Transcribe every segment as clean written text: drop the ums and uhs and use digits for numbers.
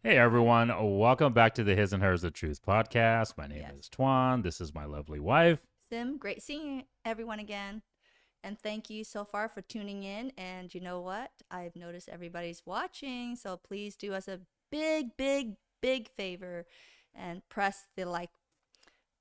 Hey everyone, welcome back to the His and Hers the Truth podcast. My name is Tuan. This is my lovely wife. Sim, great seeing everyone again. And thank you so far for tuning in. And you know what? I've noticed everybody's watching. So please do us a big favor and press the like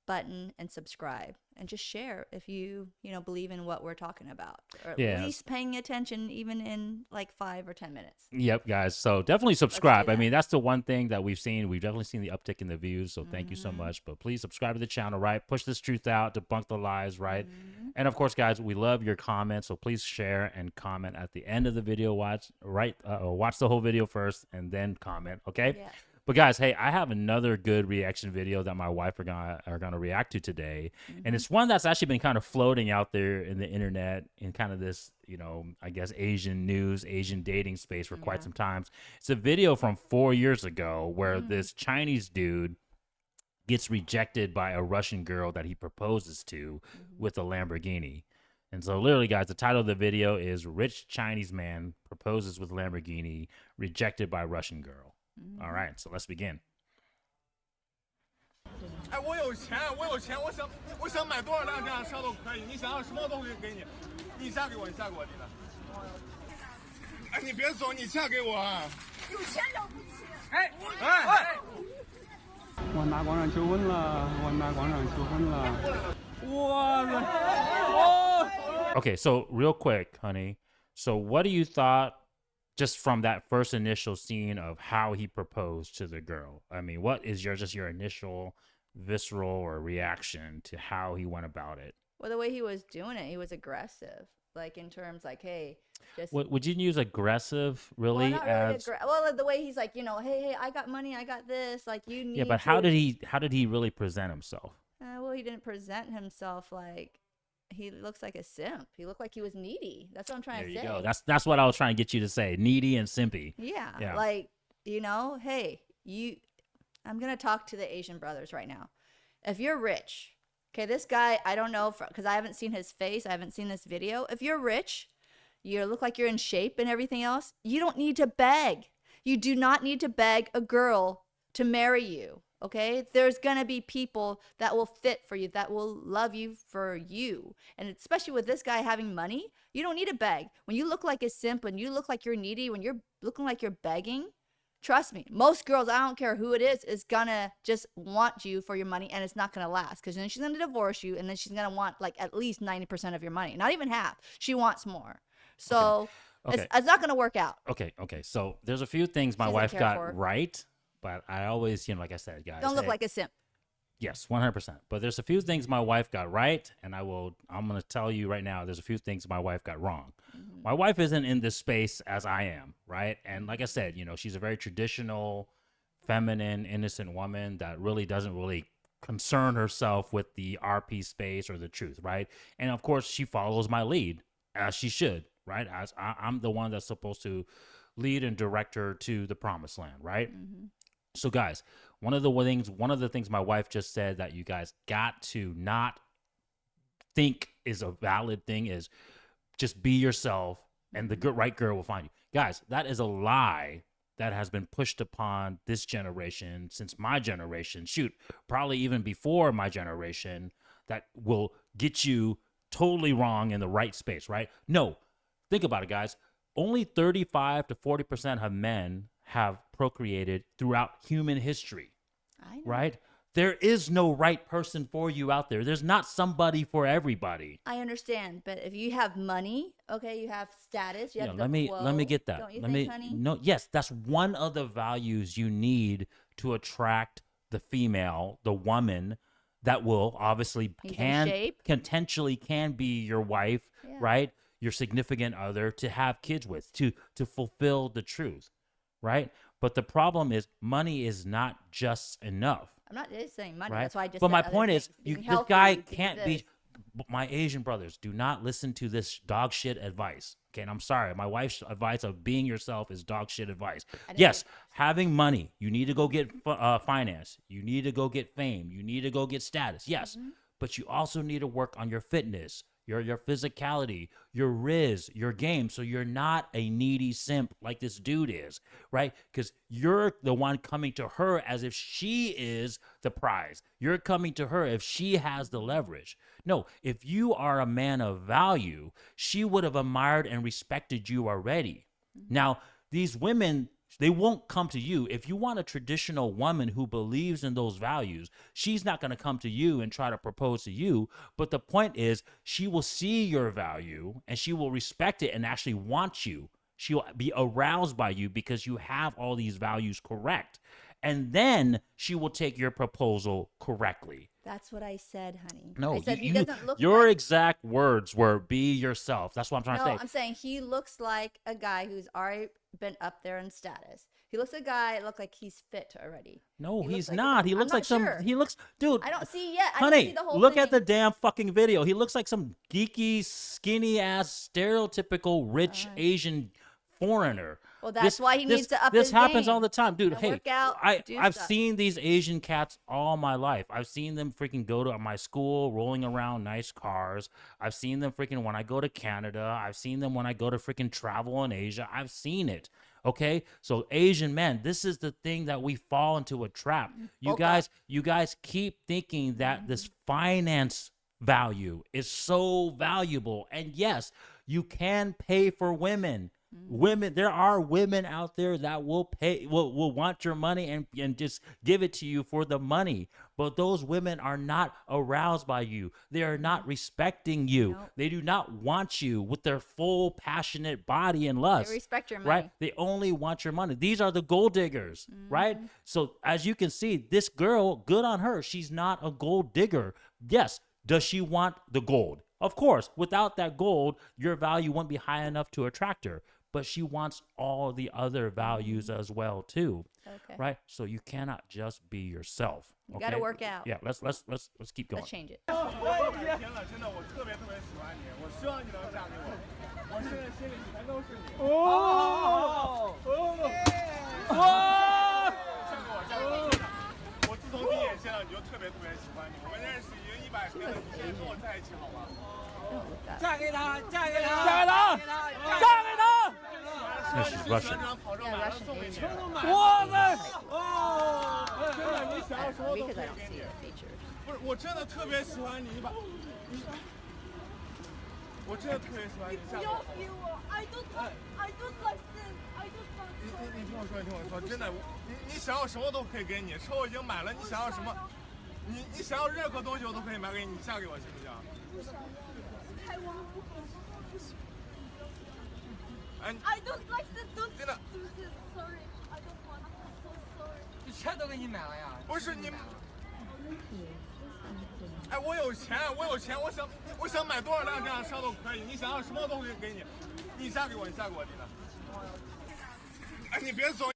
button and subscribe and just share if you believe in what we're talking about, or at least paying attention even in like 5 or 10 minutes. Yep, guys. So definitely subscribe. I mean, that's the one thing that we've seen. We've definitely seen the uptick in the views. So thank you so much. But please subscribe to the channel, right? Push this truth out, debunk the lies, right? And of course, guys, we love your comments. So please share and comment at the end of the video. Watch the whole video first and then comment. Okay. Yes. But guys, hey, I have another good reaction video that my wife are gonna react to today, and it's one that's actually been kind of floating out there in the internet in kind of this, I guess Asian news, Asian dating space for quite some time. It's a video from 4 years ago where this Chinese dude gets rejected by a Russian girl that he proposes to with a Lamborghini. And so literally, guys, the title of the video is "Rich Chinese Man Proposes with Lamborghini, Rejected by Russian Girl." All right, so let's begin. 哎，我有钱，我想买多少辆这样的车都可以。你想要什么都可以给你，你嫁给我，你嫁给我，你的。哎，你别走，你嫁给我啊！有钱了不起。哎哎哎！我拿广场求婚了，我拿广场求婚了。哇！ Okay, so real quick, honey. So what do you thought? Just from that first initial scene of how he proposed to the girl. I mean, what is your initial visceral or reaction to how he went about it? Well, the way he was doing it, he was aggressive. Like in terms like, hey, just would you use aggressive really? Well, not really well, the way he's like, hey, I got money, I got this. Like you need. Yeah, but how did he really present himself? Well, he didn't present himself like. He looks like a simp. He looked like he was needy. That's what I'm trying to say. There you go. That's what I was trying to get you to say. Needy and simpy. Yeah. Like, hey, I'm going to talk to the Asian brothers right now. If you're rich, okay, this guy, I don't know, because I haven't seen his face. I haven't seen this video. If you're rich, you look like you're in shape and everything else, you don't need to beg. You do not need to beg a girl to marry you. Okay, there's going to be people that will fit for you, that will love you for you. And especially with this guy having money, you don't need to beg. When you look like a simp, when you look like you're needy, when you're looking like you're begging, trust me, most girls, I don't care who it is going to just want you for your money, and it's not going to last, because then she's going to divorce you, and then she's going to want like at least 90% of your money. Not even half. She wants more. So it's not going to work out. Okay. So there's a few things my wife got right. But I always, like I said, guys, don't look like a simp. Yes, 100%. But there's a few things my wife got right, and I'm going to tell you right now, there's a few things my wife got wrong. My wife isn't in this space as I am, right? And like I said, she's a very traditional, feminine, innocent woman that really doesn't really concern herself with the RP space or the truth, right? And of course, she follows my lead, as she should, right? As I'm the one that's supposed to lead and direct her to the promised land, right? So guys, one of the things my wife just said that you guys got to not think is a valid thing is just be yourself and the right girl will find you. Guys, that is a lie that has been pushed upon this generation since my generation. Shoot, probably even before my generation, that will get you totally wrong in the right space, right? No, think about it, guys. Only 35 to 40% of men have procreated throughout human history, right? There is no right person for you out there. There's not somebody for everybody. I understand, but if you have money, okay, you have status, you have let me get that. Don't you think, honey? No, yes, that's one of the values you need to attract the female, the woman that will obviously potentially can be your wife, right? Your significant other to have kids with, to fulfill the truth. Right? But the problem is money is not just enough. I'm not just saying money. Right? That's why I just But said my other point things. is, this guy can't be. My Asian brothers, do not listen to this dog shit advice. Okay, and I'm sorry. My wife's advice of being yourself is dog shit advice. Yes, having money. You need to go get finance. You need to go get fame. You need to go get status. Yes. But you also need to work on your fitness, your physicality, your riz, your game. So you're not a needy simp like this dude is, right? Because you're the one coming to her as if she is the prize. You're coming to her if she has the leverage. No, if you are a man of value, she would have admired and respected you already. Now, these women, they won't come to you. If you want a traditional woman who believes in those values, she's not going to come to you and try to propose to you. But the point is, she will see your value and she will respect it and actually want you. She'll be aroused by you because you have all these values correct. And then she will take your proposal correctly. That's what I said, honey. No, I said he doesn't look your like, exact words were be yourself. That's what I'm trying to say. I'm saying he looks like a guy who's already been up there in status. He looks a guy, look like he's fit already. No, He he's looks like not. a- He I'm looks not like some. sure. He looks, dude. I don't see yet. I Honey, don't see the whole look thing. at the damn fucking video. He looks like some geeky, skinny ass, stereotypical rich Asian foreigner. Well, that's why he needs to up his This happens all game. the time, dude. And Hey, work out, do I've stuff. seen these Asian cats all my life. I've seen them freaking go to my school, rolling around nice cars. I've seen them freaking when I go to Canada. I've seen them when I go to freaking travel in Asia. I've seen it. Okay, so Asian men, this is the thing that we fall into a trap. You guys keep thinking that this finance value is so valuable, and yes, you can pay for women. Women, there are women out there that will pay, will want your money and just give it to you for the money. But those women are not aroused by you. They are not respecting you. Nope. They do not want you with their full money body and lust. They respect your money. Right? They only want your money. These are the gold diggers, right? So as you can see, this girl, good on her. She's not a gold digger. Yes. Does she want the gold? Of course. Without that gold, your value won't be high enough to attract her. But she wants all the other values as well too. Okay. Right? So you cannot just be yourself. You gotta work out. Yeah, let's keep going. Let's change it. 天了，真的，我特别喜欢你，我希望你能嫁给我。我现在心里全都是你。嫁给我，嫁给我！真的，我自从第一眼见到你就特别喜欢你。我们认识已经100天了，你现在跟我在一起好吗？嫁给他，嫁给他，嫁给他，嫁给他。希望你最喜欢这辆跑车，马上送给你。我们真的，你想要什么都 Because 可 I 以 don't 给 see 你 the。features. 不是，我真的特别喜欢你，我真的特别喜欢你，嫁给我。 I don't like this. I don't like 你听我说，你听我说，真的，你想要什么都可以给你，车我已经买了，你想要什么？你想要任何东西我都可以买给你，你嫁给我行不行？台湾不好，不行。哎， I don't like this. Don't 真的 do this. Sorry. I don't want. I'm so sorry. 车都给你买了呀？不是你，哎，我有钱，我想买多少辆这样的车都可以，你想要什么都可以给你，你嫁给我，真的。哎，你别走。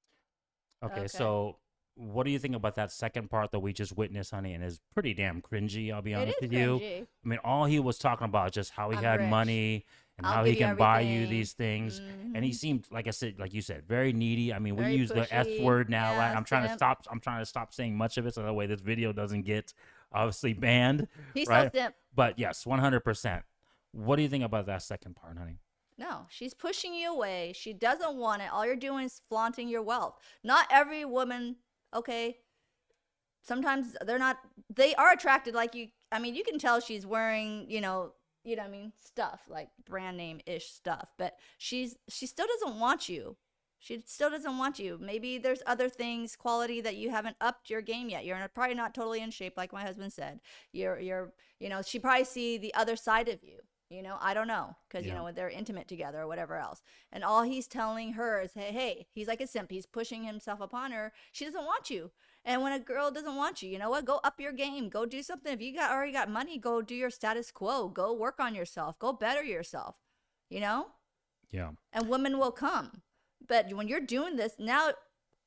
Okay, Okay. so what do you think about that second part that we just witnessed, honey? And it's pretty damn cringy, I'll be honest is with you. cringy. I mean, all he was talking about is just how he I'm had rich. money and I'll how he give you can buy you everything. these things. And he seemed, like I said, like you said, very needy. I mean, we Very use the S pushy. word now, Yeah, right? I'm trying simp. to stop saying much of it so that way this video doesn't get obviously banned. He's right? so simp. But yes, 100%. What do you think about that second part, honey? No, she's pushing you away. She doesn't want it. All you're doing is flaunting your wealth. Not every woman, okay? Sometimes they are attracted like you. I mean, you can tell she's wearing, you know what I mean, stuff like brand name-ish stuff, but she still doesn't want you. She still doesn't want you. Maybe there's other things, quality that you haven't upped your game yet. You're probably not totally in shape, like my husband said. She probably see the other side of you. I don't know, because they're intimate together or whatever else. And all he's telling her is, hey, he's like a simp. He's pushing himself upon her. She doesn't want you. And when a girl doesn't want you, you know what? Go up your game. Go do something. If you already got money, go do your status quo. Go work on yourself. Go better yourself. Yeah. And women will come. But when you're doing this, now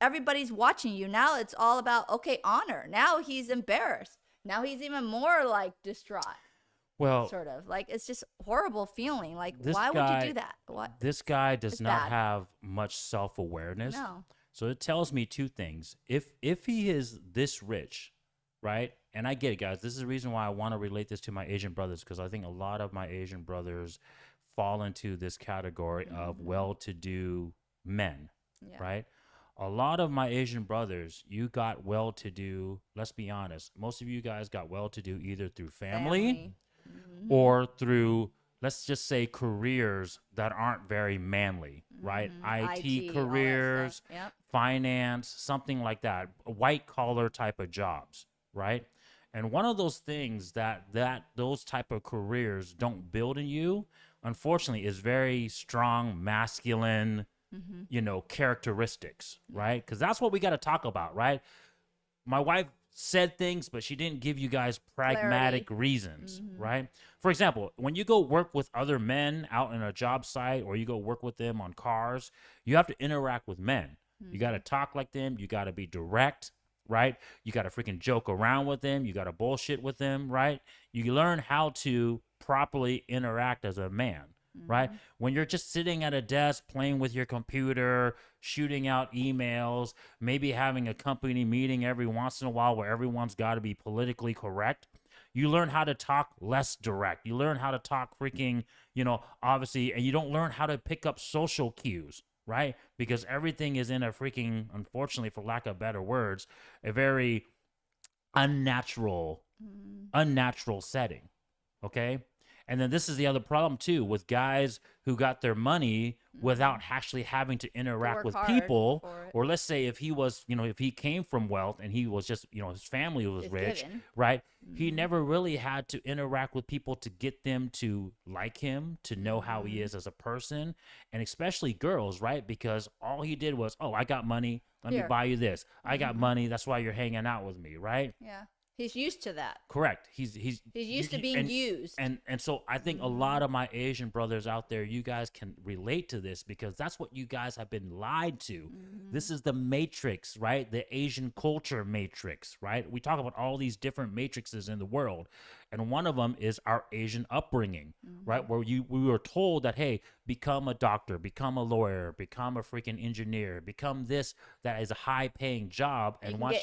everybody's watching you. Now it's all about, okay, honor. Now he's embarrassed. Now he's even more like distraught. Well, Sort of like it's just horrible feeling. Like, This why would guy- you do that? What? this guy does It's not bad. have much self-awareness. No. So it tells me two things. If he is this rich, right? And I get it, guys. This is the reason why I want to relate this to my Asian brothers, because I think a lot of my Asian brothers fall into this category of well-to-do men, right? A lot of my Asian brothers, you got well-to-do, let's be honest, most of you guys got well-to-do either through family. Or through, let's just say, careers that aren't very manly, right? IT careers, finance, something like that, white-collar type of jobs, right? And one of those things that those type of careers don't build in you, unfortunately, is very strong, masculine, characteristics, right? Because that's what we got to talk about, right? My wife said things, but she didn't give you guys pragmatic reasons, right? For example, when you go work with other men out in a job site, or you go work with them on cars, you have to interact with men. You got to talk like them. You got to be direct, right? You got to freaking joke around with them. You got to bullshit with them, right? You learn how to properly interact as a man, right? When you're just sitting at a desk playing with your computer, shooting out emails, maybe having a company meeting every once in a while where everyone's got to be politically correct, you learn how to talk less direct. You learn how to talk freaking, obviously, and you don't learn how to pick up social cues, right? Because everything is in a freaking, unfortunately, for lack of better words, a very unnatural setting, okay? And then this is the other problem too, with guys who got their money without actually having to interact with people. Or let's say if he was, if he came from wealth and he was just, his family was rich, right? He never really had to interact with people to get them to like him, to know how he is as a person, and especially girls, right? Because all he did was, oh, I got money, let me buy you this. I got money, that's why you're hanging out with me, right? Yeah. He's used to that. Correct. He's used to being used. And so I think a lot of my Asian brothers out there, you guys can relate to this, because that's what you guys have been lied to. This is the matrix, right? The Asian culture matrix, right? We talk about all these different matrices in the world, and one of them is our Asian upbringing, right? Where we were told that, hey, become a doctor, become a lawyer, become a freaking engineer, become this, that is a high-paying job. And once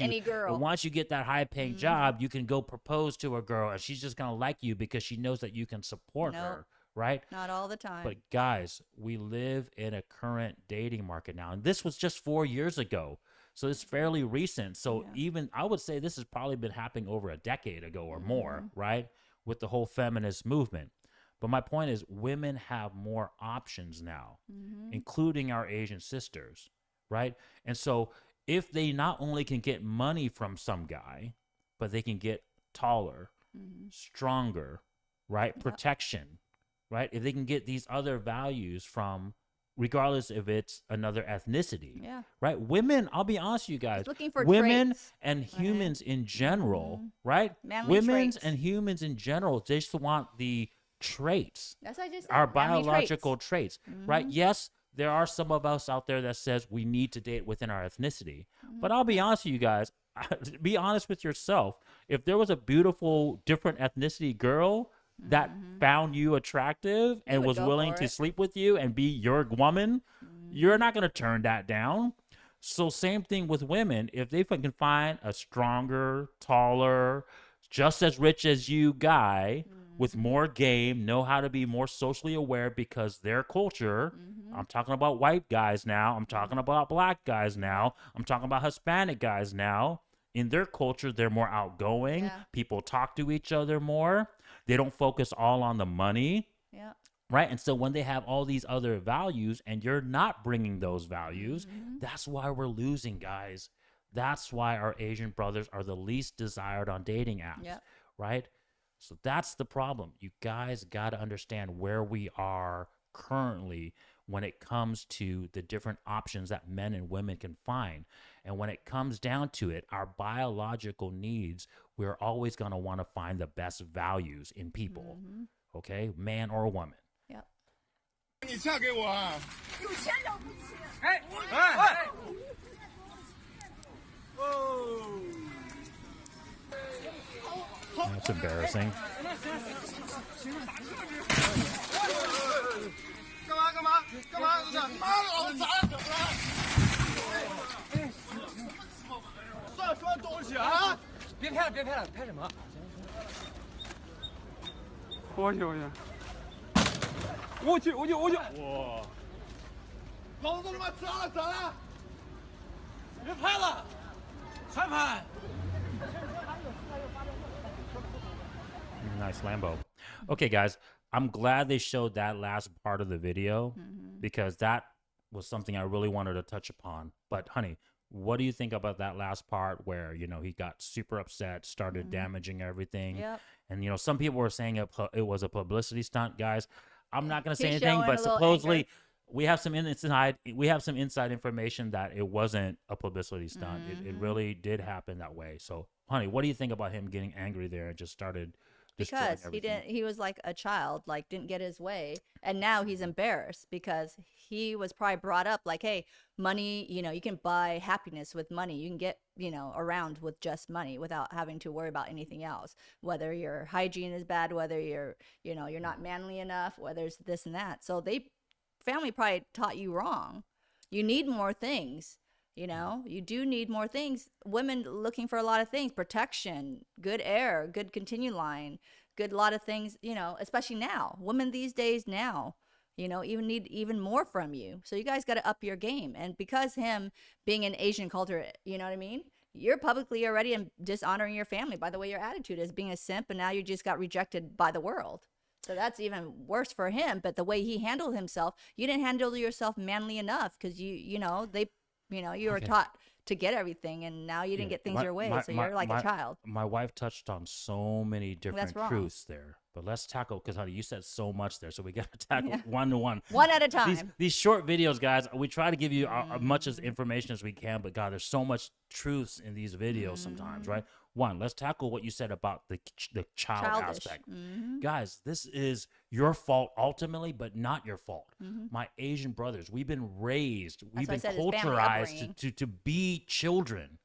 you get that high-paying job, you can go propose to a girl, and she's just gonna like you because she knows that you can support her, right? Not all the time. But guys, we live in a current dating market now, and this was just 4 years ago. So it's fairly recent. So even I would say this has probably been happening over a decade ago or more, right? With the whole feminist movement. But my point is, women have more options now, including our Asian sisters, right? And so if they not only can get money from some guy, but they can get taller, stronger, right? Protection, right? If they can get these other values from, regardless if it's another ethnicity, right? Women, I'll be honest with you guys, looking for women traits, and humans in general, right? Manly Women's traits. and humans in general, they just want the traits, That's what I just said. our Manly biological traits, right? Yes, there are some of us out there that says we need to date within our ethnicity, but I'll be honest with you guys, be honest with yourself. If there was a beautiful, different ethnicity girl that found you attractive and was willing to sleep with you and be your woman, you're not going to turn that down. So same thing with women. If they can find a stronger, taller, just as rich as you guy with more game, know how to be more socially aware because their culture, I'm talking about white guys now, I'm talking about black guys now, I'm talking about Hispanic guys now. In their culture, they're more outgoing. People talk to each other more. They don't focus all on the money. Right? And so when they have all these other values and you're not bringing those values, that's why we're losing, guys. That's why our Asian brothers are the least desired on dating apps, right? So that's the problem. You guys got to understand where we are currently when it comes to the different options that men and women can find. And when it comes down to it, our biological needs, we're always going to want to find the best values in people, okay? Man or woman. 你嫁给我啊！有钱了不起？哎哎！哦。 That's embarrassing. 干嘛干嘛干嘛？这是妈的，老子咋整了？算什么东西啊？别拍了，别拍了，拍什么？我去，我去，我去！哇，老子都他妈砸了，咋了？别拍了，还拍。 Nice Lambo. Okay, guys, I'm glad they showed that last part of the video because that was something I really wanted to touch upon. But, honey, what do you think about that last part where, you know, he got super upset, started damaging everything? Yep. And, you know, some people were saying it was a publicity stunt, guys. I'm not going to say He's anything, showing but a little supposedly anger. we have some inside information that it wasn't a publicity stunt. It really did happen that way. So, honey, what do you think about him getting angry there and just started destroying Because everything? he was like a child, like didn't get his way, and now he's embarrassed because he was probably brought up like, hey, money, you know, you can buy happiness with money, you can get, you know, around with just money without having to worry about anything else, whether your hygiene is bad, whether you're, you know, you're not manly enough, whether it's this and that. So family probably taught you wrong. You need more things. You know, you do need more things. Women looking for a lot of things: protection, good air, good continue line, good lot of things. You know, especially now, women these days now, you know, even need even more from you. So you guys got to up your game. And because him being an Asian culture, you know what I mean? You're publicly already dishonoring your family by the way your attitude is, being a simp, and now you just got rejected by the world. So that's even worse for him. But the way he handled himself, you didn't handle yourself manly enough because you know, you were taught to get everything, and now you didn't get things your way, so you're like a child. My wife touched on so many different wrong. truths there, but let's tackle, because honey, you said so much there, so we got to tackle one to one. One at a time. These short videos, guys, we try to give you as much as information as we can, but God, there's so much truths in these videos sometimes, right? One, let's tackle what you said about the child Childish. aspect. Guys, this is your fault ultimately, but not your fault. My Asian brothers, we've been raised, we've why I been said his family culturized upbringing. to be children.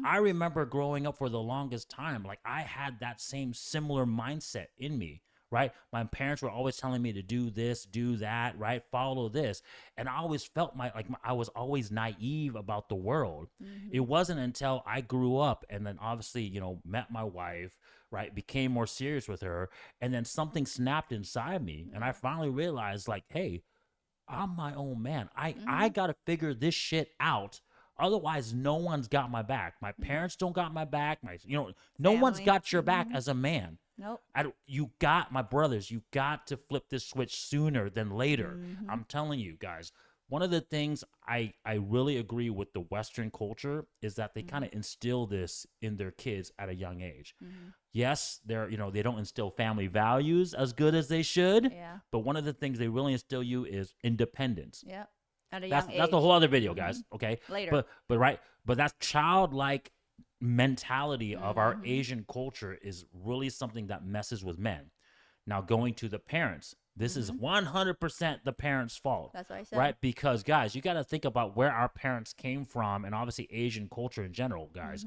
I remember growing up for the longest time, like I had that same similar mindset in me, right? My parents were always telling me to do this, do that, right? Follow this. And I always felt I was always naive about the world. It wasn't until I grew up and then obviously, you know, met my wife, right? Became more serious with her. And then something snapped inside me. And I finally realized like, hey, I'm my own man. I got to figure this shit out. Otherwise, no one's got my back. My parents don't got my back. No one's Family. got your back as a man. Nope. You got my brothers. You got to flip this switch sooner than later. I'm telling you guys. One of the things I really agree with the Western culture is that they kind of instill this in their kids at a young age. Yes, they don't instill family values as good as they should. Yeah. But one of the things they really instill you is independence. Yeah. At a young age. That's a whole other video, guys. Okay. Later. But that childlike mentality of our Asian culture is really something that messes with men. Now going to the parents, this is 100% the parents' fault. That's what I said. Right? Because guys, you got to think about where our parents came from, and obviously Asian culture in general, guys.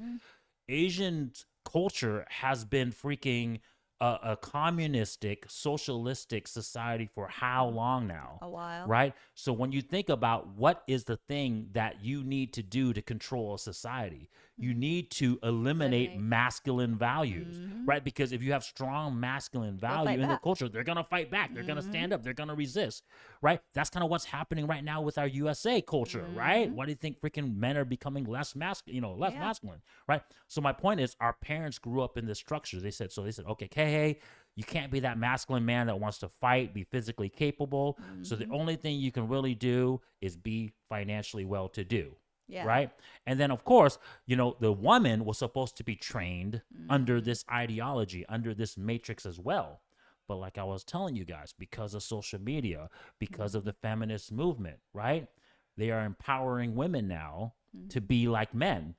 Asian culture has been freaking a communistic, socialistic society for how long now? A while. Right? So when you think about what is the thing that you need to do to control a society, you need to eliminate masculine values, right? Because if you have strong masculine value in the culture, they're going to fight back. They're going to stand up. They're going to resist, right? That's kind of what's happening right now with our USA culture, right? Why do you think freaking men are becoming less masculine, masculine, right? So my point is our parents grew up in this structure. They said, okay, hey, you can't be that masculine man that wants to fight, be physically capable. So the only thing you can really do is be financially well-to-do. Yeah. Right. And then, of course, the woman was supposed to be trained under this ideology, under this matrix as well. But like I was telling you guys, because of social media, because of the feminist movement, right, they are empowering women now to be like men.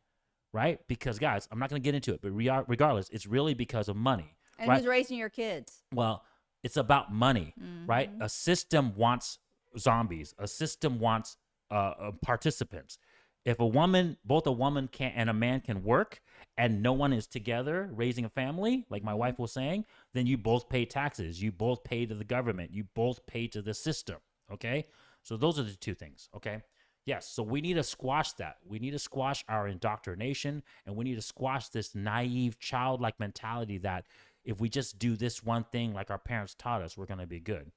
Right. Because, guys, I'm not going to get into it, but regardless, it's really because of money. And right? who's raising your kids? Well, it's about money. Right. A system wants zombies. A system wants participants. If both a woman and a man can work and no one is together raising a family, like my wife was saying, then you both pay taxes. You both pay to the government. You both pay to the system. Okay. So those are the two things. Okay. Yes, so we need to squash that. We need to squash our indoctrination, and we need to squash this naive, childlike mentality that if we just do this one thing like our parents taught us, we're going to be good.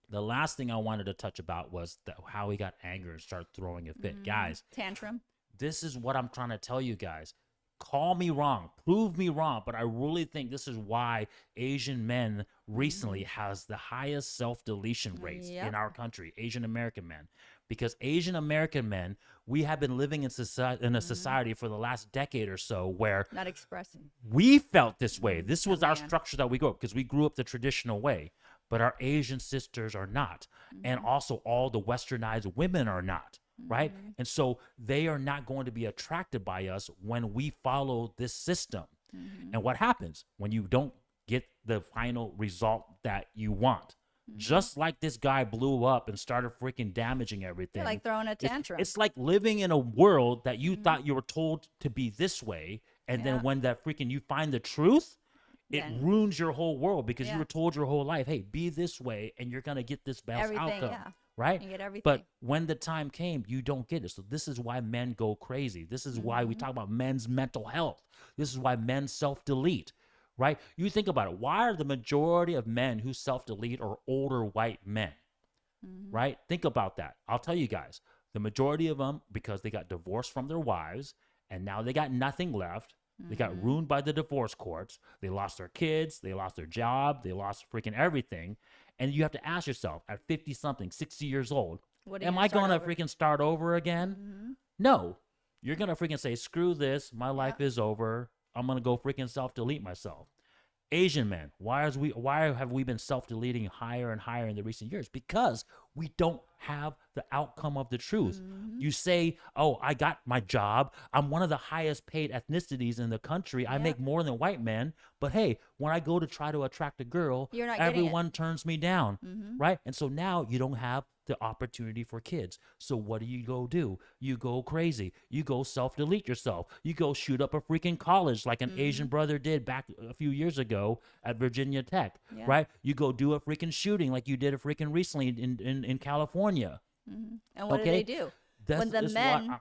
The last thing I wanted to touch about was how we got angry and started throwing a fit. Guys, Tantrum. this is what I'm trying to tell you guys. Call me wrong, prove me wrong, but I really think this is why Asian men recently has the highest self-deletion rates in our country, Asian American men. Because Asian American men, we have been living in a society for the last decade or so where Not expressing. we felt this way. This was our structure that we grew up because we grew up the traditional way, but our Asian sisters are not. And also all the westernized women are not, right? And so they are not going to be attracted by us when we follow this system. And what happens when you don't get the final result that you want? Just like this guy blew up and started freaking damaging everything. You're like throwing a tantrum. It's like living in a world that you thought you were told to be this way. And then when that freaking you find the truth, it ruins your whole world because you were told your whole life, hey, be this way and you're going to get this best outcome. Right? You get everything. But when the time came, you don't get it. So this is why men go crazy. This is why we talk about men's mental health. This is why men self-delete. Right? You think about it. Why are the majority of men who self-delete are older white men? Right? Think about that. I'll tell you guys. The majority of them, because they got divorced from their wives, and now they got nothing left. They got ruined by the divorce courts. They lost their kids. They lost their job. They lost freaking everything. And you have to ask yourself, at 50-something, 60 years old, am I going to freaking start over again? No. You're going to freaking say, screw this. My life is over. I'm going to go freaking self-delete myself. Asian men, why have we been self-deleting higher and higher in the recent years? Because we don't have the outcome of the truth. You say, oh, I got my job. I'm one of the highest paid ethnicities in the country. I make more than white men. But hey, when I go to try to attract a girl, You're not getting everyone turns me down, right? And so now you don't have the opportunity for kids. So what do? You go crazy. You go self-delete yourself. You go shoot up a freaking college like an Asian brother did back a few years ago at Virginia Tech, right? You go do a freaking shooting like you did a freaking recently in California. And what do they do? When the That's men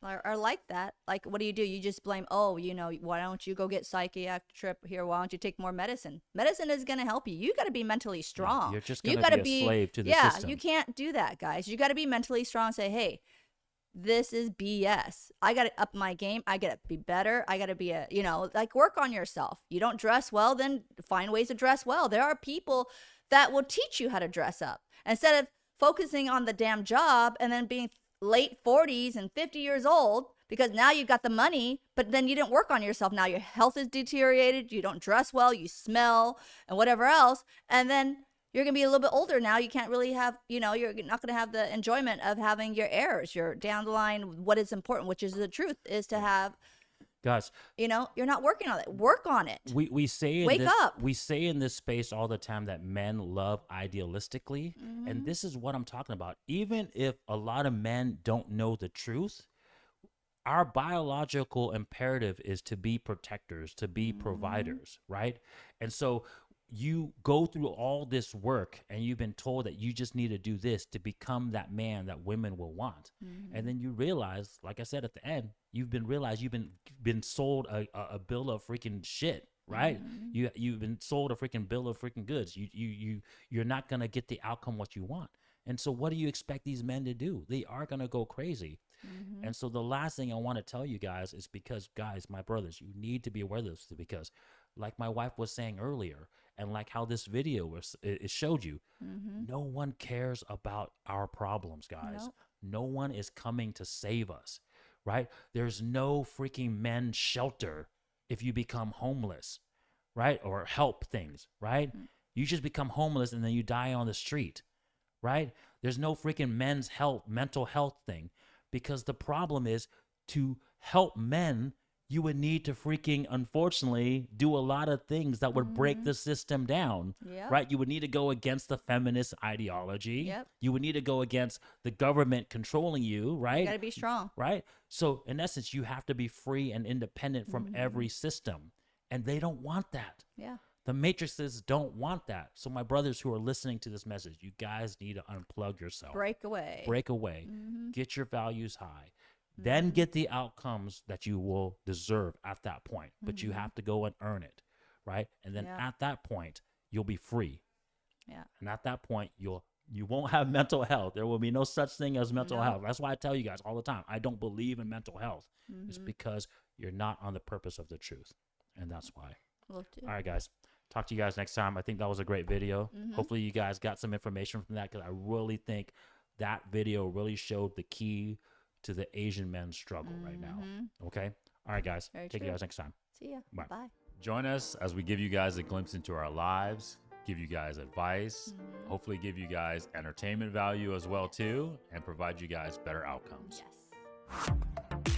are like that, like, what do? You just blame, oh, why don't you go get psychiatric trip here? Why don't you take more medicine? Medicine is going to help you. You got to be mentally strong. You're just going to be a slave to the system. You can't do that, guys. You got to be mentally strong and say, hey, this is BS. I got to up my game. I got to be better. I got to be work on yourself. You don't dress well, then find ways to dress well. There are people that will teach you how to dress up instead of focusing on the damn job and then being late 40s and 50 years old because now you've got the money, but then you didn't work on yourself. Now your health is deteriorated. You don't dress well. You smell and whatever else. And then you're going to be a little bit older now. You can't really have, you're not going to have the enjoyment of having your heirs. You're down the line. What is important, which is the truth, is to have, guys, you're not working on it. Work on it. We say Wake up. We say in this space all the time that men love idealistically, and this is what I'm talking about. Even if a lot of men don't know the truth, our biological imperative is to be protectors, to be providers, right? And so you go through all this work and you've been told that you just need to do this to become that man that women will want. And then you realize, like I said at the end, you've been sold a bill of freaking shit, right? You've been sold a freaking bill of freaking goods. You're not going to get the outcome what you want. And so what do you expect these men to do? They are going to go crazy. And so the last thing I want to tell you guys is because, guys, my brothers, you need to be aware of this because like my wife was saying earlier, and like how this video it showed you, no one cares about our problems, guys. Nope. No one is coming to save us, right? There's no freaking men's shelter if you become homeless, right? Or help things, right? You just become homeless and then you die on the street, right? There's no freaking mental health thing because the problem is to help men, you would need to freaking, unfortunately, do a lot of things that would break the system down, right? You would need to go against the feminist ideology. You would need to go against the government controlling you, right? You got to be strong. Right? So, in essence, you have to be free and independent from every system. And they don't want that. Yeah. The matrices don't want that. So my brothers who are listening to this message, you guys need to unplug yourself. Break away. Break away. Get your values high. Then get the outcomes that you will deserve at that point. But you have to go and earn it, right? And then at that point, you'll be free. Yeah. And at that point, you won't have mental health. There will be no such thing as mental health. That's why I tell you guys all the time, I don't believe in mental health. It's because you're not on the purpose of the truth. And that's why. Will do. All right, guys. Talk to you guys next time. I think that was a great video. Hopefully you guys got some information from that, because I really think that video really showed the key to the Asian men's struggle right now. Okay? All right, guys. Very Take true. you guys next time. See ya. Bye. Bye. Join us as we give you guys a glimpse into our lives, give you guys advice, hopefully give you guys entertainment value as well too, and provide you guys better outcomes. Yes.